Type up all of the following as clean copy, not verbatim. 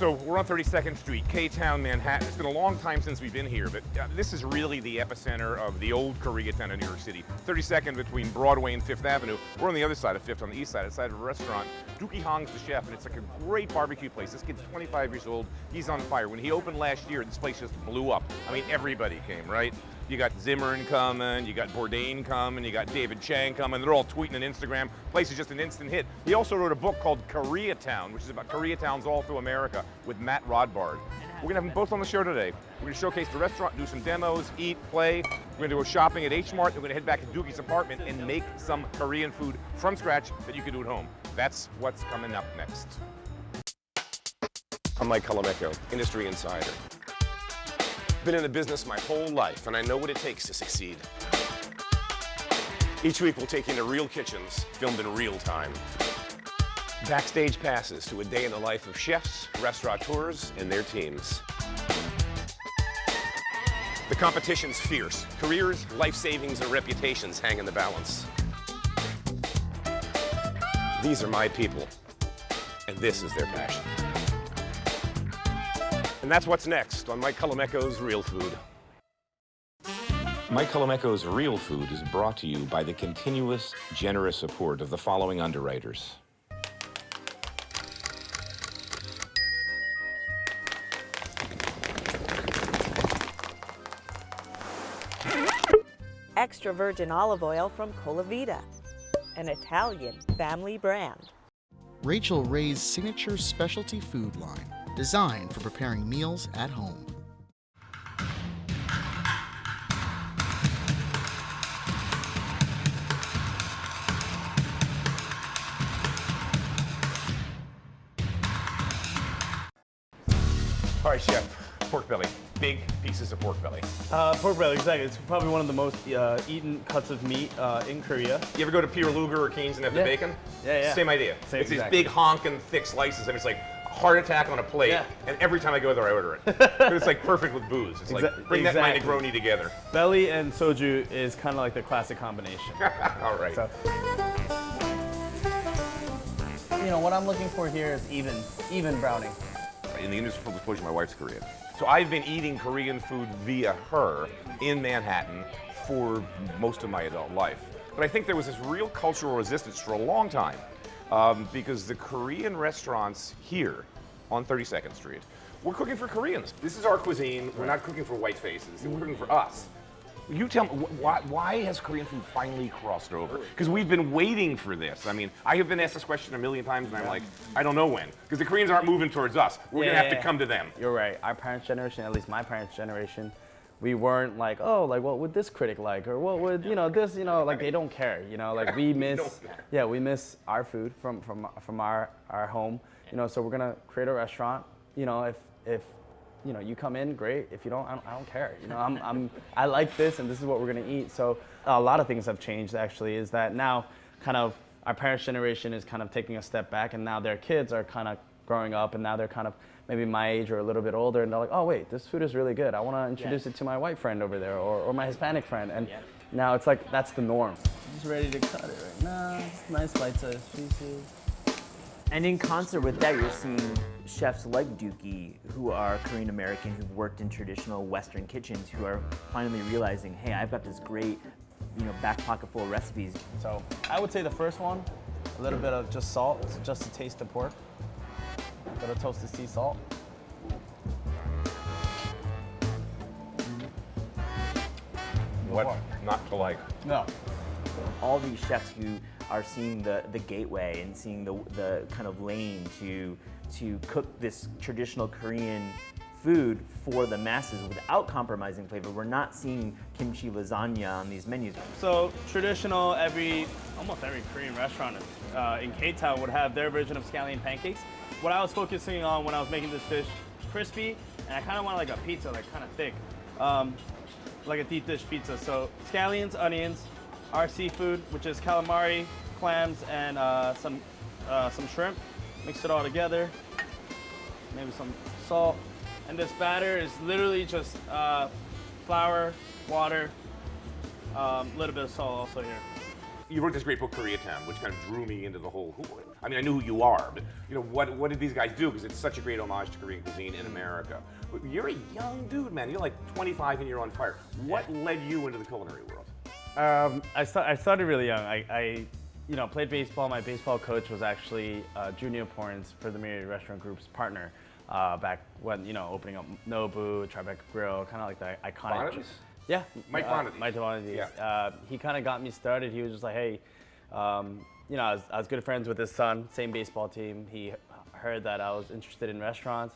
So we're on 32nd Street, K-Town, Manhattan. It's been a long time since we've been here, but this is really the epicenter of the old Koreatown of New York City. 32nd between Broadway and Fifth Avenue. We're on the other side of Fifth, on the east side, outside of a restaurant. Deuki Hong's the chef, and it's like a great barbecue place. This kid's 25 years old. He's on fire. When he opened last year, this place just blew up. I mean, everybody came, right? You got Zimmern coming, you got Bourdain coming, you got David Chang coming. They're all tweeting on Instagram. The place is just an instant hit. He also wrote a book called Koreatown, which is about Koreatowns all through America with Matt Rodbard. We're gonna have them both on the show today. We're gonna showcase the restaurant, do some demos, eat, play. We're gonna go shopping at H Mart. We're gonna head back to Deuki's apartment and make some Korean food from scratch that you can do at home. That's what's coming up next. I'm Mike Colameco, industry insider. Been in the business my whole life, and I know what it takes to succeed. Each week we'll take you into real kitchens, filmed in real time. Backstage passes to a day in the life of chefs, restaurateurs, and their teams. The competition's fierce. Careers, life savings, and reputations hang in the balance. These are my people, and this is their passion. And that's what's next on Mike Colameco's Real Food. Mike Colameco's Real Food is brought to you by the continuous, generous support of the following underwriters. Extra virgin olive oil from Colavita, an Italian family brand. Rachel Ray's signature specialty food line, designed for preparing meals at home. All right, chef, pork belly. Big pieces of pork belly. Pork belly, exactly. It's probably one of the most eaten cuts of meat in Korea. You ever go to Pierre Luger or Keen's and have the bacon? Yeah. Same idea. Same, it's exactly. these big honking thick slices, and it's like a heart attack on a plate. Yeah. And every time I go there, I order it. But it's like perfect with booze. It's like bring that my Negroni together. Belly and soju is kind of like the classic combination. All right. So, you know, what I'm looking for here is even browning. In the industry of full disclosure, my wife's Korean. So I've been eating Korean food via her in Manhattan for most of my adult life. But I think there was this real cultural resistance for a long time because the Korean restaurants here on 32nd Street, we're cooking for Koreans. This is our cuisine. We're not cooking for white faces. We're cooking for us. You tell me, why has Korean food finally crossed over? Because we've been waiting for this. I mean, I have been asked this question a million times, and I'm like, I don't know when. Because the Koreans aren't moving towards us. We're going to have to come to them. You're right. Our parents' generation, at least my parents' generation, we weren't like, oh, like what would this critic like, or what would this, like they don't care, like we miss, we miss our food from our home, So we're gonna create a restaurant, if you come in, great. If you don't, I don't care. I like this, and this is what we're gonna eat. So a lot of things have changed. Actually, is that now kind of our parents' generation is kind of taking a step back, and now their kids are kind of growing up, and now they're kind of maybe my age or a little bit older, and they're like, oh wait, this food is really good. I want to introduce it to my white friend over there, or my Hispanic friend, and now it's like that's the norm. I'm just ready to cut it right now. Nice bite-sized pieces. And in concert with that, you're seeing chefs like Deuki, who are Korean American, who've worked in traditional Western kitchens, who are finally realizing, hey, I've got this great, back pocket full of recipes. So I would say the first one, a little bit of just salt, just to taste the pork. A bit of toasted sea salt. What not to like? No. All these chefs who are seeing the gateway and seeing the kind of lane to cook this traditional Korean food for the masses without compromising flavor. We're not seeing kimchi lasagna on these menus. So traditional, almost every Korean restaurant in K-Town would have their version of scallion pancakes. What I was focusing on when I was making this dish, crispy, and I kind of want like a pizza, like kind of thick, like a deep dish pizza. So scallions, onions, our seafood, which is calamari, clams, and some shrimp. Mix it all together. Maybe some salt. And this batter is literally just flour, water, a little bit of salt also here. You wrote this great book, Koreatown, which kind of drew me into the whole. I mean, I knew who you are, but you know, what did these guys do? Because it's such a great homage to Korean cuisine in America. But you're a young dude, man. You're like 25 and you're on fire. What led you into the culinary world? I started really young. I played baseball. My baseball coach was actually Junior Porn's for the Myriad Restaurant Group's partner back when, opening up Nobu, Tribeca Grill, kind of like the iconic. Bonadies? Yeah. Mike Bonadies. Mike Bonadies. Yeah. He kind of got me started. He was just like, hey, I was good friends with his son, same baseball team. He heard that I was interested in restaurants.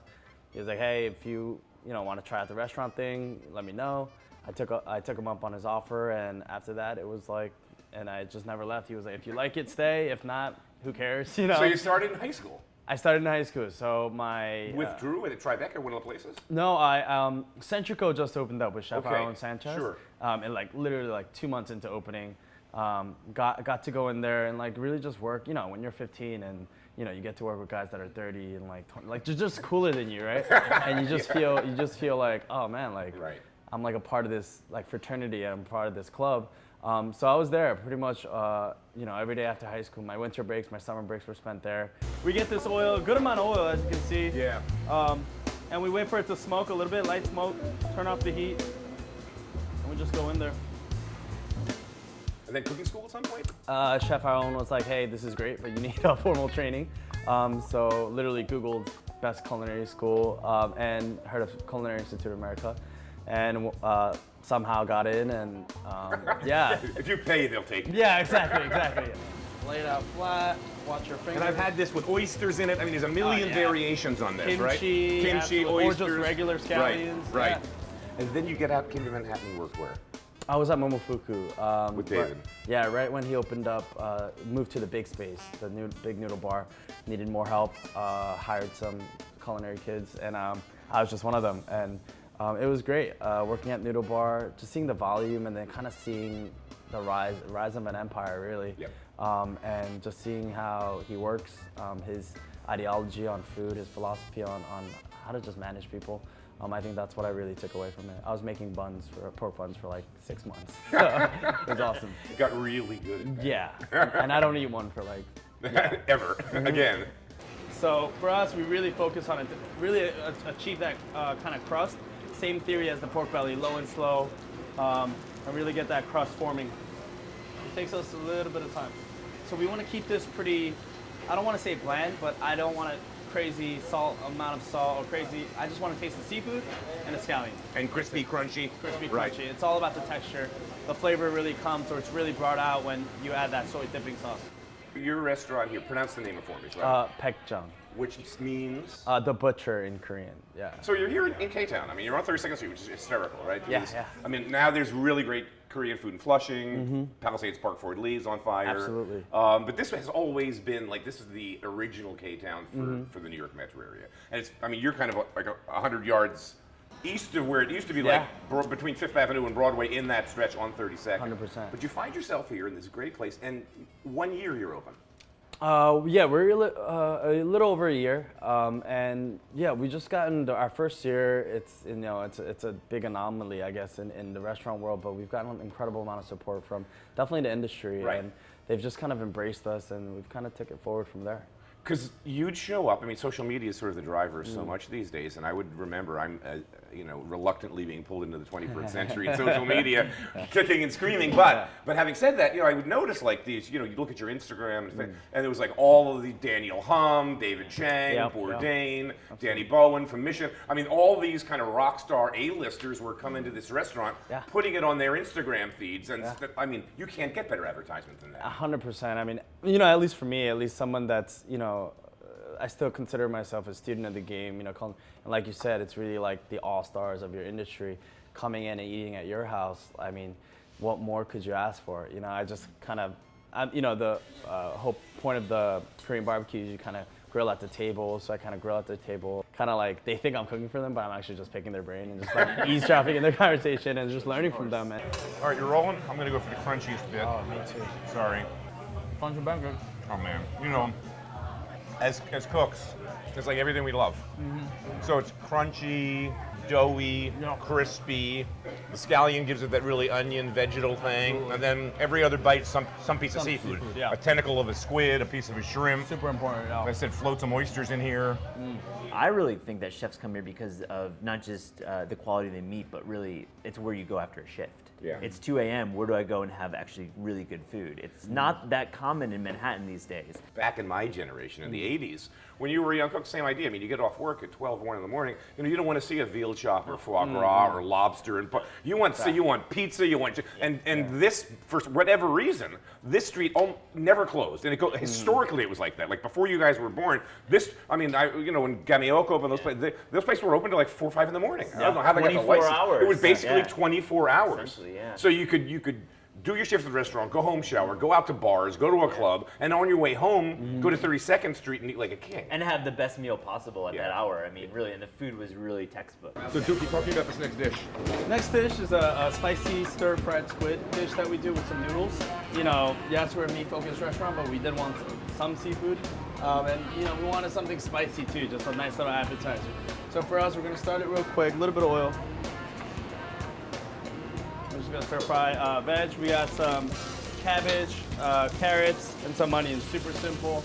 He was like, hey, if you want to try out the restaurant thing, let me know. I took him up on his offer, and after that, it was like, and I just never left. He was like, if you like it, stay. If not, who cares? So you started in high school? I started in high school, so my... With Drew at Tribeca, one of the places? No, Centrico just opened up with Chef Aaron Sanchez. Sure. And literally 2 months into opening, got to go in there and really just work. When you're 15 and you get to work with guys that are 30 and 20, they're just cooler than you, right? And you just feel like, oh man, right. I'm a part of this fraternity and I'm part of this club. So I was there pretty much, every day after high school. My winter breaks, my summer breaks were spent there. We get this oil, good amount of oil, as you can see. Yeah. And we wait for it to smoke a little bit, light smoke, turn off the heat, and we just go in there. And then cooking school at some point? Chef Aaron was like, hey, this is great, but you need a formal training. So literally Googled best culinary school and heard of Culinary Institute of America. And somehow got in, and yeah. If you pay, they'll take it. Yeah, exactly. Lay it out flat, watch your fingers. And I've had this with oysters in it. I mean, there's a million variations on this, right? Kimchi, oysters. or just regular scallions. Right. Yeah. And then you get out, came to Manhattan, you worked where? I was at Momofuku. With David. Yeah, right when he opened up, moved to the big space, the new big noodle bar. Needed more help, hired some culinary kids, and I was just one of them. And it was great working at Noodle Bar, just seeing the volume and then kind of seeing the rise of an empire, really. Yep. And just seeing how he works, his ideology on food, his philosophy on how to just manage people. I think that's what I really took away from it. I was making pork buns for 6 months. It was awesome. It got really good. Yeah, and I don't eat one for Ever, again. So for us, we really focus on really achieve that kind of crust. Same theory as the pork belly, low and slow, and really get that crust forming. It takes us a little bit of time. So we want to keep this pretty, I don't want to say bland, but I don't want a crazy amount of salt or crazy, I just want to taste the seafood and the scallion. And crispy, crunchy. Crispy, Right. crunchy. It's all about the texture. The flavor really comes, or it's really brought out when you add that soy dipping sauce. Your restaurant here, pronounce the name of for me, right? Baekjong. Which means? The butcher in Korean, yeah. So you're here in K-Town. I mean, you're on 32nd Street, which is hysterical, right? Yeah. I mean, now there's really great Korean food in Flushing. Palisades Park Fort Lee's on fire. Absolutely. But this has always been this is the original K-Town for the New York metro area. And it's, I mean, you're kind of 100 yards east of where it used to be, between 5th Avenue and Broadway, in that stretch on 32nd. 100%. But you find yourself here in this great place, and 1 year you're open. Yeah, we're a little over a year, and yeah, we just got into our first year. It's a big anomaly, I guess, in the restaurant world, but we've gotten an incredible amount of support from definitely the industry, Right. and they've just kind of embraced us, and we've kind of took it forward from there. Because you'd show up. I mean, social media is sort of the driver so much these days, and I would remember I'm, reluctantly being pulled into the 21st century in social media, kicking and screaming. But having said that, I would notice these. You look at your Instagram, and there was all of the Daniel Hum, David Chang, Bourdain, Danny Bowen from Mission. I mean, all these kind of rock star A-listers were coming to this restaurant, putting it on their Instagram feeds, and I mean, you can't get better advertisement than that. 100%. I mean, at least for me, someone that's I still consider myself a student of the game, and like you said, it's really the all-stars of your industry coming in and eating at your house. I mean, what more could you ask for? I just kind of, the whole point of the Korean barbecue is you kind of grill at the table, so I kind of grill at the table. Kind of they think I'm cooking for them, but I'm actually just picking their brain and just eavesdropping in their conversation and just learning from them. All right, you're rolling. I'm gonna go for the crunchiest bit. Oh, me too. Sorry. Punch and bang. Oh man, as cooks, it's everything we love. So it's crunchy, doughy, crispy. The scallion gives it that really onion, vegetal thing, and then every other bite, some piece of seafood. yeah. A tentacle of a squid, a piece of a shrimp. Super important. Like I said, float some oysters in here. I really think that chefs come here because of not just the quality of the meat, but really it's where you go after a shift. Yeah. It's 2 a.m. Where do I go and have actually really good food? It's not that common in Manhattan these days. Back in my generation, in the 80s, when you were a young cook, same idea. I mean, you get off work at 12, 1 in the morning, you don't want to see a veal chop or foie gras or lobster. And you want pizza, and this, for whatever reason, this street never closed. And historically it was like that. Like before you guys were born, when Gameoko opened, those places were open till like 4 or 5 in the morning. I don't know how they got the 24 license. hours. It was basically 24 hours. Essentially, yeah. So you could do your shift at the restaurant, go home, shower, go out to bars, go to a club, and on your way home, go to 32nd Street and eat like a king. And have the best meal possible at that hour. I mean, really, and the food was really textbook. So Deuki, talk to me about this next dish. Next dish is a spicy stir-fried squid dish that we do with some noodles. Yes, we're a meat-focused restaurant, but we did want some seafood. We wanted something spicy too, just a nice little appetizer. So for us, we're gonna start it real quick, a little bit of oil. We're just gonna stir fry veg. We got some cabbage, carrots, and some onions. Super simple.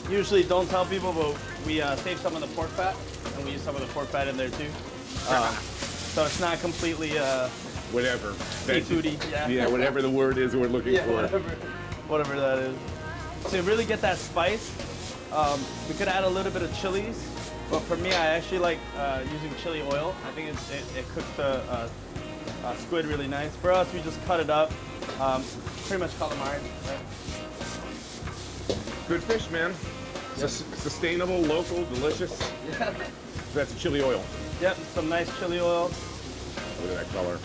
Usually don't tell people, but we save some of the pork fat, and we use some of the pork fat in there too. So it's not completely Whatever. seafoody. Yeah, whatever the word is we're looking for. Whatever that is. To really get that spice, we could add a little bit of chilies, but for me, I actually like using chili oil. I think it cooks the squid really nice. For us, we just cut it up, pretty much calamari, right? Good fish, man. Sustainable, local, delicious. Yeah. That's chili oil. Yep, some nice chili oil. Look at that color.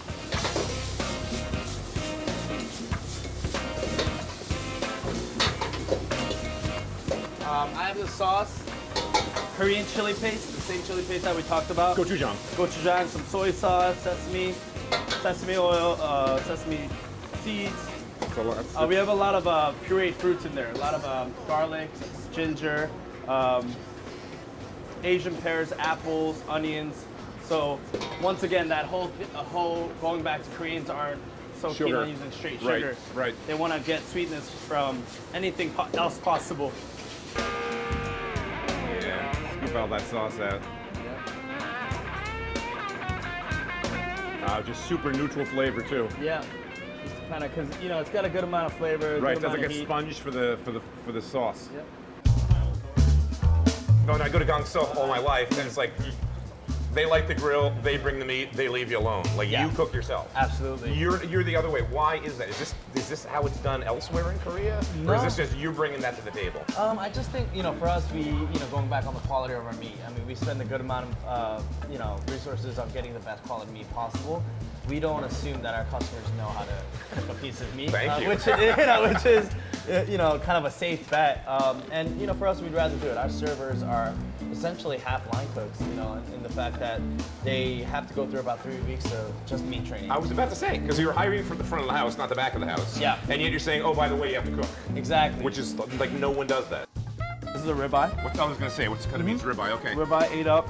I have the sauce, Korean chili paste, the same chili paste that we talked about. Gochujang. Gochujang, some soy sauce, sesame oil, sesame seeds. We have a lot of pureed fruits in there. A lot of garlic, ginger, Asian pears, apples, onions. So once again, that whole going back to Koreans aren't so keen on using straight sugar. Right. They want to get sweetness from anything else possible. Yeah. Scoop all that sauce out. Just super neutral flavor too. Yeah. Just kind of because it's got a good amount of flavor. Right. Good It's like amount a of heat. sponge for the sauce. Yep. No, I go to Gangso all my life, and it's like they light the grill, they bring the meat, they leave you alone. Like you cook yourself. Absolutely. You're the other way. Why is that? Is this how it's done elsewhere in Korea, or is this just you bringing that to the table? I just think for us, we going back on the quality of our meat. I mean, we spend a good amount of resources on getting the best quality meat possible. We don't assume that our customers know how to cook a piece of meat, Thank you. which is kind of a safe bet. And for us, we'd rather do it. Our servers are essentially half line cooks, in the fact that they have to go through about 3 weeks of just meat training. I was about to say, because you're hiring from the front of the house, not the back of the house. Yeah. And yet you're saying, oh, by the way, you have to cook. Exactly. Which is like no one does that. This is a ribeye. What I was gonna say, what's kind of meat's ribeye? Okay. Ribeye ate up.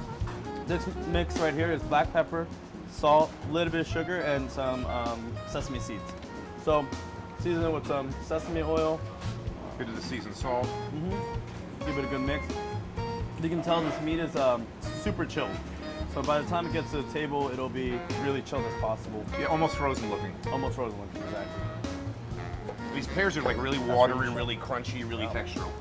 This mix right here is black pepper, salt, a little bit of sugar, and some sesame seeds. So season it with some sesame oil. Bit of the seasoned salt. Give it a good mix. You can tell this meat is super chilled. So by the time it gets to the table, it'll be really chilled as possible. Yeah, almost frozen looking. Almost frozen looking, exactly. These pears are like really watery, really crunchy, really textural.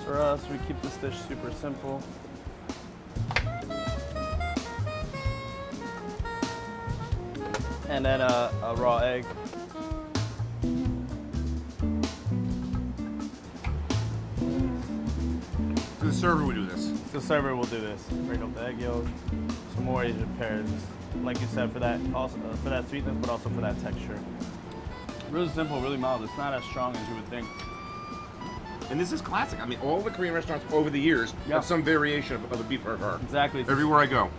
For us, we keep this dish super simple. And then a raw egg. The server would do this. The server will do this. Break up the egg yolk, some more Asian pears, like you said, for that also for that sweetness, but also for that texture. Really simple, really mild. It's not as strong as you would think. And this is classic. I mean, all the Korean restaurants over the years have some variation of a beef tartare. Exactly. Everywhere I go.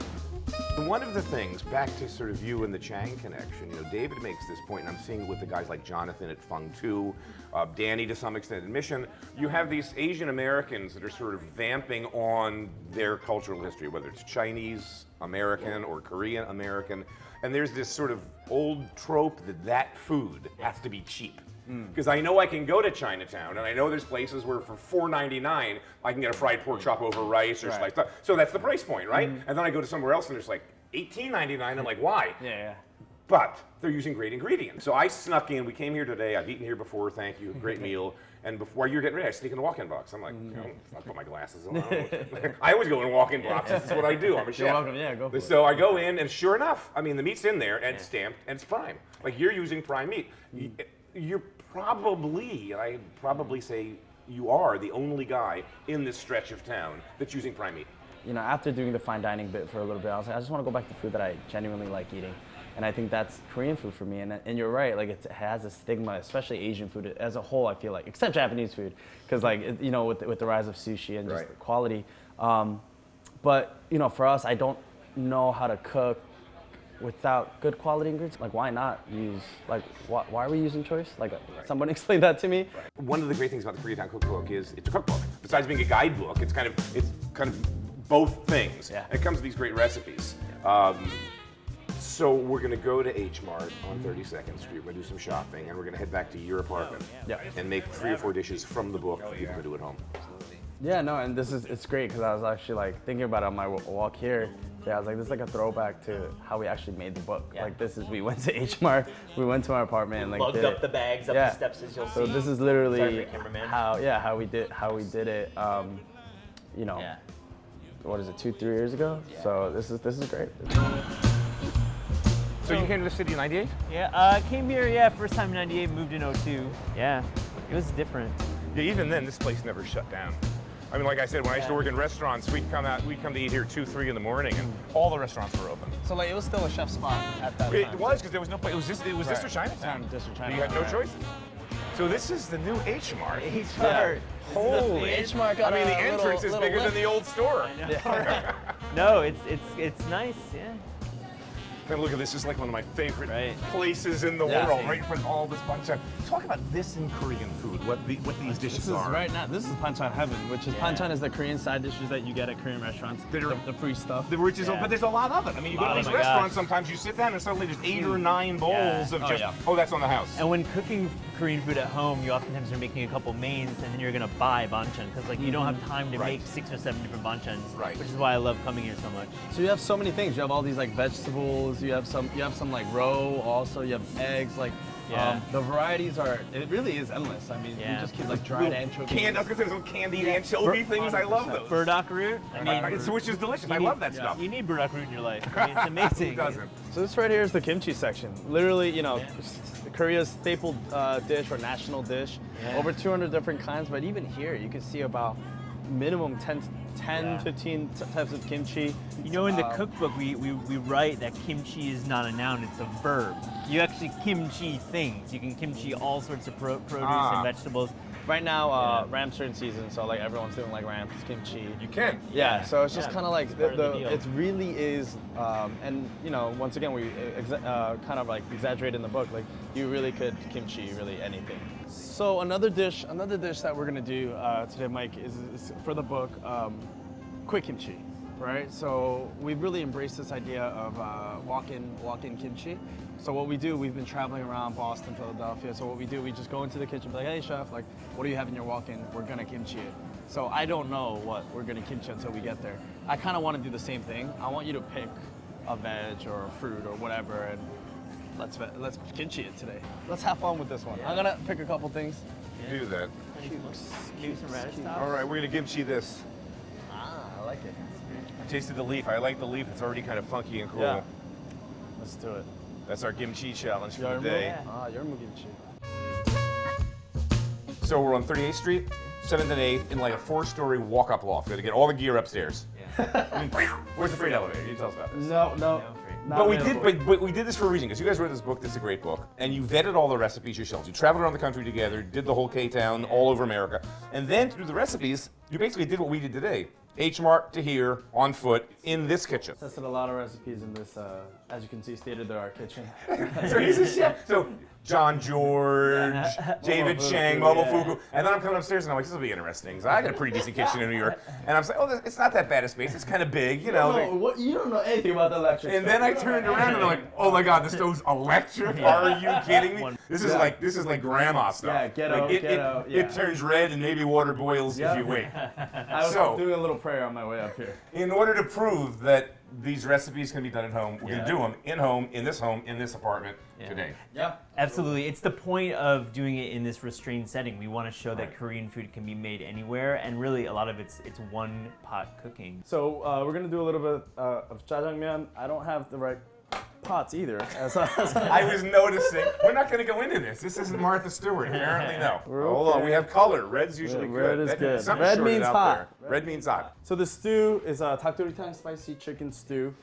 One of the things, back to sort of you and the Chang connection, David makes this point, and I'm seeing it with the guys like Jonathan at Feng Tu, Danny to some extent at Mission. You have these Asian Americans that are sort of vamping on their cultural history, whether it's Chinese American or Korean American, and there's this sort of old trope that food has to be cheap. Because I know I can go to Chinatown, and I know there's places where for $4.99 I can get a fried pork chop over rice or sliced up. So that's the price point, right? And then I go to somewhere else and there's like $18.99. I'm like, why? Yeah. But they're using great ingredients. So I snuck in. We came here today. I've eaten here before. Thank you. Great meal. And before you're getting ready, I sneak in the walk-in box. I'm like, I put my glasses on. I always go in walk-in boxes. This is what I do. I'm a chef. You're welcome. Yeah, go for it. So I go in, and sure enough, I mean, the meat's in there, and it's stamped, and it's prime. Like, you're using prime meat. You're probably, and I'd probably say you are the only guy in this stretch of town that's using prime meat. After doing the fine dining bit for a little bit, I was like, I just want to go back to food that I genuinely like eating. And I think that's Korean food for me. And you're right, like it has a stigma, especially Asian food as a whole, I feel like, except Japanese food. Because with the rise of sushi and just the quality. But, for us, I don't know how to cook without good quality ingredients. Like, why not use, why are we using choice? Someone explain that to me. One of the great things about the Koreatown cookbook is it's a cookbook. Besides being a guidebook, it's kind of both things. Yeah. And it comes with these great recipes. So we're going to go to H Mart on 32nd Street. We're going to do some shopping, and we're going to head back to your apartment and make 3 or 4 dishes from the book that you can do at home. Yeah, no, and it's great because I was actually thinking about it on my walk here. Yeah, I was like, this is like a throwback to how we actually made the book. Yeah. We went to H Mart, we went to our apartment and Lugged up the bags, up the steps as you'll see. So this is literally Sorry for the cameraman. how we did it. What is it, 2-3 years ago? Yeah. So this is great. So you came to the city in '98? Yeah, came here, first time in '98, moved in '02. Yeah, it was different. Yeah, even then, this place never shut down. I mean, like I said, when I used to work in restaurants, we'd come to eat here 2-3 in the morning, and all the restaurants were open. So it was still a chef's spot at that time. It was, because there was no place. It was this or Chinatown. You had no choice. So this is the new H Mart. H Mart. Holy. H Mart got I mean, the entrance is bigger than the old store. No, it's nice. Yeah. And look at this, this is like one of my favorite places in the world, same. right in front of all this banchan. Talk about this in Korean food, what these dishes are. Right now, this is banchan heaven, which is banchan is the Korean side dishes that you get at Korean restaurants. The free stuff. But there's a lot of it. I mean, you go to these restaurants, sometimes you sit down and suddenly there's 8 or 9 bowls of that's on the house. And when cooking Korean food at home, you oftentimes are making a couple mains and then you're gonna buy banchan because you don't have time to make 6 or 7 different banchans. Right. Which is why I love coming here so much. So you have so many things. You have all these vegetables. You have some roe. Also, you have eggs. The varieties it really is endless. I mean, you just keep dried anchovies. I was gonna say some candied anchovy things. I love those. Burdock root. I mean, which is delicious. I love that stuff. You need burdock root in your life. I mean, it's amazing. Who doesn't? So this right here is the kimchi section. Literally, Korea's staple dish or national dish. Over 200 different kinds, but even here you can see about minimum 15 types of kimchi. In the cookbook, we write that kimchi is not a noun, it's a verb. You actually kimchi things. You can kimchi all sorts of produce and vegetables. Right now, ram's in season, so everyone's doing ram's, kimchi. You can. Yeah, so it's just kind of it really is, and once again, we exaggerate in the book, you really could kimchi really anything. So another dish that we're gonna do today, Mike, is for the book, quick kimchi, right? So we've really embraced this idea of walk-in kimchi. So what we do, we've been traveling around Boston, Philadelphia. So what we do, we just go into the kitchen, be like, hey chef, what do you have in your walk-in? We're gonna kimchi it. So I don't know what we're gonna kimchi until we get there. I kind of want to do the same thing. I want you to pick a veg or a fruit or whatever, and let's kimchi it today. Let's have fun with this one. I'm gonna pick a couple things. Do that. Maybe some radish tops. All right, we're gonna kimchi this. I like it. I tasted the leaf. I like the leaf. It's already kind of funky and cool. Yeah. Let's do it. That's our kimchi challenge for the day. Yormu kimchi. So we're on 38th Street, 7th and 8th, in a 4-story walk-up loft. We had to get all the gear upstairs. Where's the freight elevator? You tell us about this. No. But we did this for a reason, because you guys wrote this book. This is a great book, and you vetted all the recipes yourselves. You traveled around the country together, did the whole K-Town all over America, and then to do the recipes, you basically did what we did today. H Mart to here, on foot, in this kitchen. Tested a lot of recipes in this, as you can see, state-of-the-art kitchen. So he's a chef. So John George, David Chang, Momofuku. And then I'm coming upstairs and I'm like, this will be interesting. So I got a pretty decent kitchen in New York. And I'm saying, oh, it's not that bad a space. It's kind of big, you know. No, what, you don't know anything about the electric And stove. then I turned around and I'm like, oh my God, the stove's electric? Are you kidding me? This is like grandma stuff. Yeah, ghetto, Like, ghetto, yeah. It turns red and maybe water boils if you wait. I was So- doing a little prayer on my way up here. In order to prove that these recipes can be done at home, we're gonna do them in this home, in this apartment today. Yeah. Absolutely. It's the point of doing it in this restrained setting. We want to show that Korean food can be made anywhere, and really a lot of it's one pot cooking. So we're gonna do a little bit of jjajangmyeon. I don't have the right pots either. I was noticing. We're not going to go into this. This isn't Martha Stewart. Apparently, no. Hold on. We have color. Red's usually red good. is good. Something's Red shorted means out hot. there. Red means hot. So the stew is Takdoritang spicy chicken stew.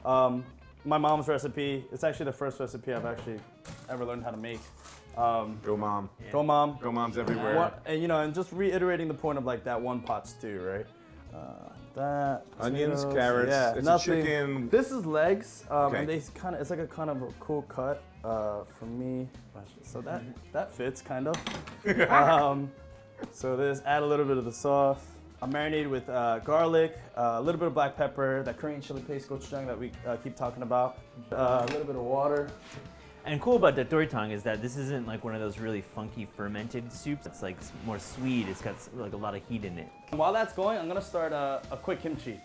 My mom's recipe. It's actually the first recipe I've actually ever learned how to make. Go mom. Go mom. Go moms everywhere. And just reiterating the point of like that one pot stew, right? That Onions, potatoes, carrots, yeah, it's a nothing. chicken. This is legs, Okay. and it's like a kind of a cool cut for me. So that fits kind of. So this, add a little bit of the sauce. I'm marinated with garlic, a little bit of black pepper, that Korean chili paste gochujang that we keep talking about, a little bit of water. And cool about dadoritang is that this isn't like one of those really funky fermented soups. It's like more sweet. It's got like a lot of heat in it. While that's going, I'm gonna start a quick kimchi.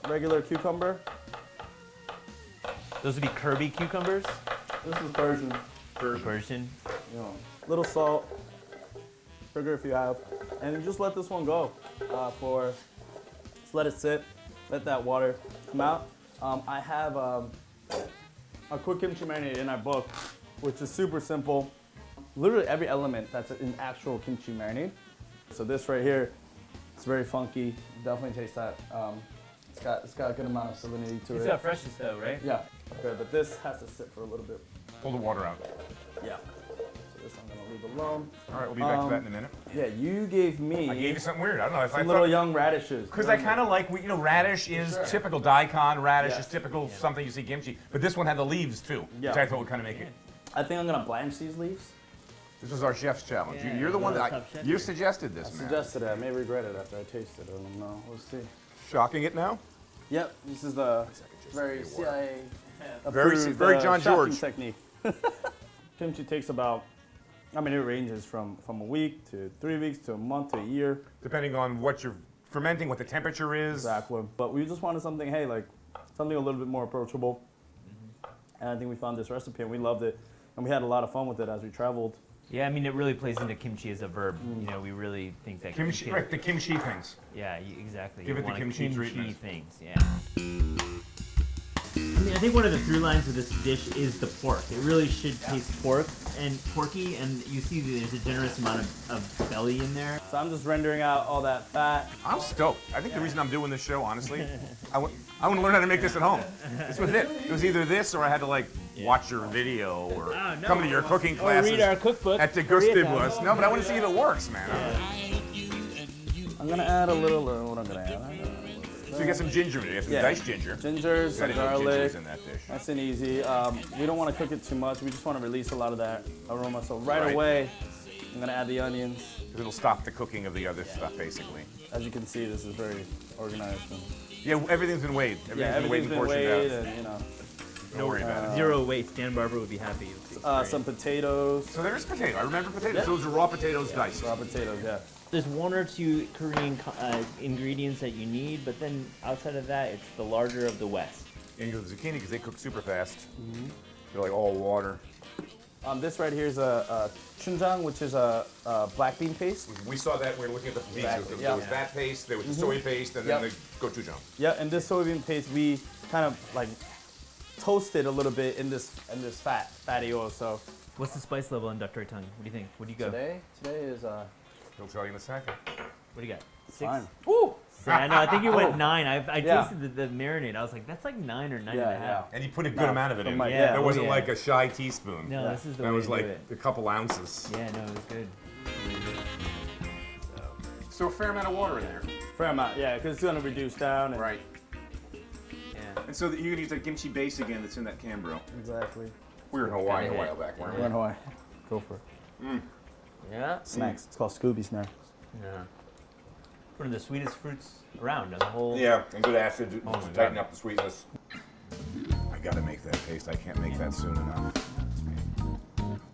Regular cucumber. Those would be Kirby cucumbers. This is Persian. Persian. You know, little salt, sugar if you have, and you just let this one go just let it sit, let that water come out. I have a quick kimchi marinade in our book, which is super simple. Literally every element that's in actual kimchi marinade. So this right here, it's very funky. Definitely taste that. It's got a good amount of salinity to It's it. got freshness though, right? Yeah, okay, but this has to sit for a little bit. Pull the water out. Yeah. So this I'm gonna leave alone. All right, we'll be back to that in a minute. Yeah, you gave me I gave you something weird. I don't know if I some little thought. young radishes. Because I kind of like, radish is typical daikon, radish is typical something you see kimchi. But this one had the leaves too, Yeah. which I thought would kind of make it. I think I'm gonna blanch these leaves. This was our chef's challenge. Yeah, You're the one that top chef you here. suggested this, I man. suggested it. I may regret it after I taste it. I don't know. We'll see. Shocking it now? Yep, this is the very CIA Very approved, John shocking George. technique. Kimchi takes about, it ranges from a week to 3 weeks to a month to a year. Depending on what you're fermenting, what the temperature is. Exactly. But we just wanted something, something a little bit more approachable. And I think we found this recipe and we loved it. And we had a lot of fun with it as we traveled. Yeah, I mean it really plays into kimchi as a verb. You know, we really think that Kimchi, right, the kimchi things. Yeah, exactly. Give You it the want kimchi kimchi treatment. things. Yeah. I mean, I think one of the through lines of this dish is the pork. It really should taste porky, and you see that there's a generous amount of belly in there. So I'm just rendering out all that fat. I'm stoked. I think the reason I'm doing this show, honestly, I want to learn how to make this at home. This was it. It was either this or I had to watch your video or come to your cooking classes. Or read our cookbook. At the Gustibus. No, but I want to see if it works, man. I'm gonna add a little, what I'm gonna add? So you get some ginger in it. You get some Yeah. diced ginger. Ginger, I some didn't know ginger garlic. was in that dish. Nice and easy. We don't want to cook it too much. We just want to release a lot of that aroma. So right Right. away, I'm gonna add the onions. It'll stop the cooking of the other stuff, basically. As you can see, this is very organized. And, Yeah, everything's been weighed. everything's been portioned weighed, out. and Don't worry about it. Zero waste. Dan Barber would be happy. some potatoes. So there is potato. I remember potatoes. Yeah. Those are raw potatoes diced. Raw potatoes, yeah. There's one or two Korean ingredients that you need, but then outside of that, it's the larger of the West. And you go to zucchini because they cook super fast. They're like all water. This right here is a chunjang, which is a black bean paste. We saw that when we were looking at the beans. Exactly, There was that paste, there was the soy paste, and then Yep. the gochujang. Yeah, and this soybean paste we kind of toasted a little bit in this fatty oil. So What's the spice level in dadoritang? What do you think? What do you go? today is He'll tell you in a second. What do you got? 6? fine. Woo! Yeah, I know. I think you went 9. I Yeah. tasted the marinade. I was like, that's like 9 or 9 Yeah, and a half. And he put a good amount of it in. my- yeah. That wasn't Oh, yeah. like a shy teaspoon. No, this is the That way was to like do it. a couple ounces. Yeah, no, it was good. So a fair amount of water in there. fair amount, yeah, because it's gonna reduce down. And Right. Yeah. And so that you can use that kimchi base again that's in that Cambro. Exactly. We were in Hawaii a Kinda while back, weren't We're we? in Hawaii. Go for it. Yeah. Snacks. It's called Scooby Snack. Yeah. One of the sweetest fruits around in the whole. Yeah, and good acid to my tighten God. up the sweetness. I gotta make that paste. I can't make that soon enough.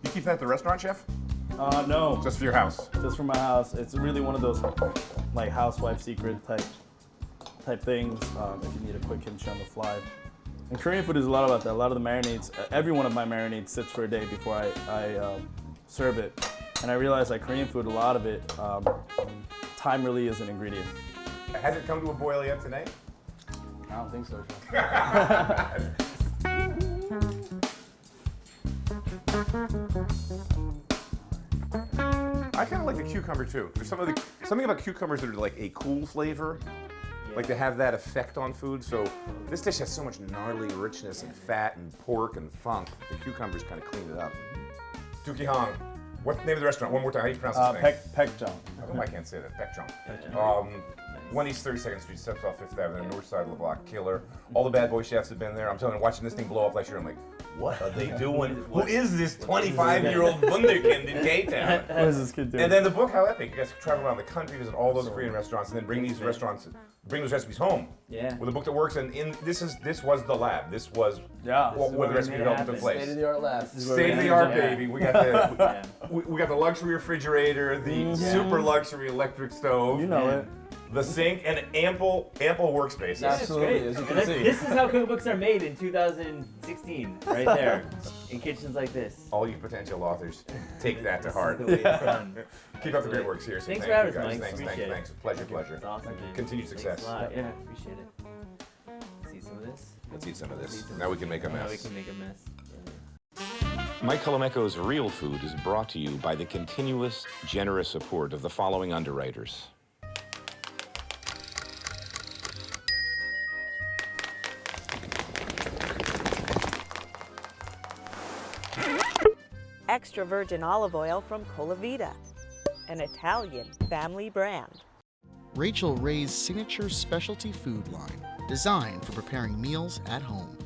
You keep that at the restaurant, chef? No, Just for your house? just for my house. It's really one of those like housewife secret type things. If you need a quick kimchi on the fly. And Korean food is a lot about that. A lot of the marinades, every one of my marinades sits for a day before I serve it. And I realized like Korean food, a lot of it, time really is an ingredient. Has it come to a boil yet today? I don't think so, Chef. I kind of like the cucumber too. There's something about cucumbers that are like a cool flavor, like to have that effect on food. So this dish has so much gnarly richness and fat and pork and funk. The cucumbers kind of clean it up. Deuki Hong. What's the name of the restaurant? One more time. How do you pronounce this name? Baekjong. Oh, I can't say that. Baekjong. 1 East 32nd Street, steps off 5th Avenue, north side of the block. Killer. All the bad boy chefs have been there. I'm telling you, watching this thing blow up last year, I'm like, what are they doing? Who is this 25-year-old wunderkind in K-Town? What is this kid doing? And then the book, how epic. You guys travel around the country, visit all those Korean restaurants, and then bring these recipes home. Yeah. With a book that works. And this was the lab. This was Yeah. where the recipe development took place. State-of-the-art labs. State of the art, Yeah. baby. We got the Yeah. we got the luxury refrigerator, the super luxury electric stove. You know it. The sink and ample workspaces. Absolutely, as you can see. This is how cookbooks are made in 2016, right there, in kitchens like this. All you potential authors, take that to This heart. is the way it's done. Keep up the great work, seriously. Thanks Thank for you having guys. us, Mike. Thanks. Appreciate it. Pleasure. It's awesome, man. Continued success. Thanks a lot. Yeah, appreciate it. See some of this? Let's eat some of this. Now we can make a Now we mess. can make a mess. Mike Colameco's Real Food is brought to you by the continuous, generous support of the following underwriters. Extra virgin olive oil from Colavita, an Italian family brand. Rachel Ray's signature specialty food line, designed for preparing meals at home.